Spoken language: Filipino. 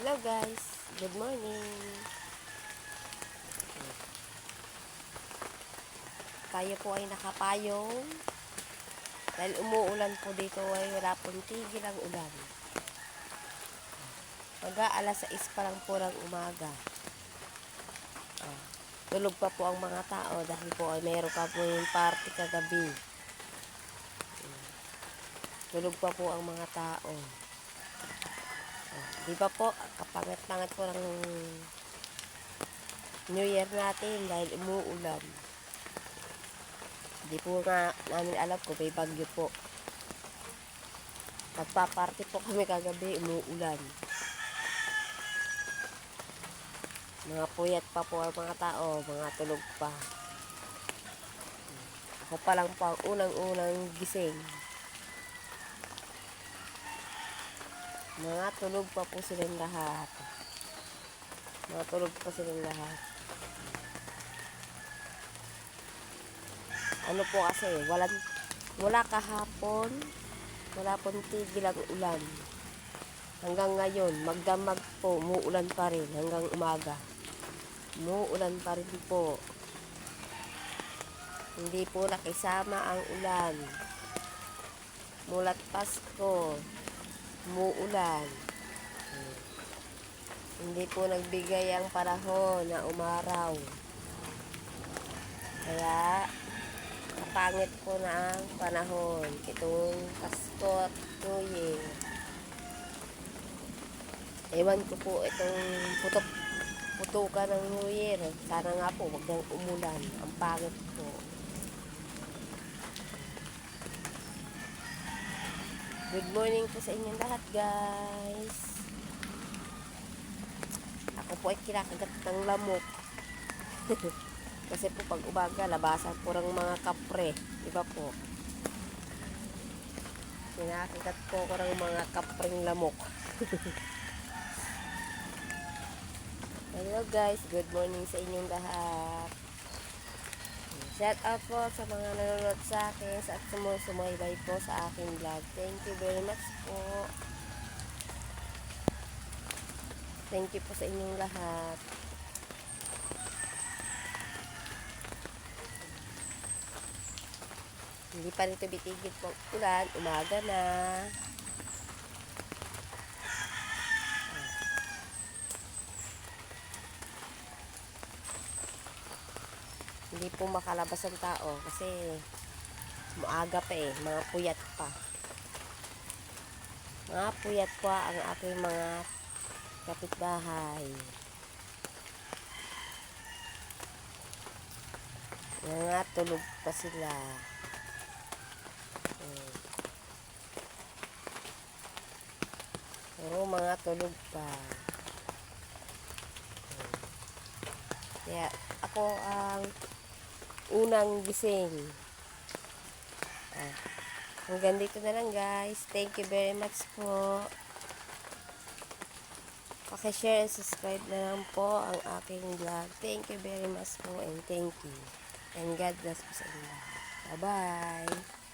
Hello guys, good morning. Tayo po ay nakapayong dahil umuulan po dito ay wala pong tigil ang ulan. Alas 6 pa lang po ng umaga. Tulog pa po ang mga tao dahil po ay meron pa po yung party kagabi. Tulog pa po ang mga tao. Di ba po, kapangat-pangat po ng New Year natin dahil umuulan. Di po nga namin alam kung may bagyo po. Nagpa-party po kami kagabi, umuulan. Mga puyat pa po ang mga tao, mga tulog pa. Ako pa lang po ang unang-unang gising. Mga tulog pa po silang lahat. Mga tulog pa silang lahat. Ano po kasi, wala kahapon, wala pong tigil ang ulan. Hanggang ngayon, magdamag po, umuulan pa rin hanggang umaga. Umuulan pa rin po. Hindi po nakisama ang ulan. Mulat Pasko, umuulan. Hindi po nagbigay ang panahon na umaraw. Kaya, kapangit po na ang panahon. Itong Pasko at New Year. Ewan ko po itong putukan ng New Year. Sana nga po, wag nang umulan. Ang pangit po. Good morning po sa inyong lahat, guys. Ako po ay kinakagat ng lamok. Kasi po pag umaga, labasan po ng mga kapre. Diba po? Kinakagat po ko ng mga kapreng lamok. Hello guys, good morning sa inyong lahat. Shout out po sa mga nanonood sa akin at sumusumaybay po sa aking vlog. Thank you very much po. Thank you po sa inyong lahat. Hindi pa rin tumitigil po ang ulan. Umaga na. Hindi po makalabas ang tao kasi maaga pa eh. Mga puyat pa. Mga puyat pa ang aking mga kapitbahay. Mga tulog pa sila. Pero mga tulog pa. Kaya ako ang unang gising. Hanggang dito na lang guys. Thank you very much po. Paki-share and subscribe na lang po ang aking vlog. Thank you very much po and thank you. And God bless po sa inyo. Bye-bye.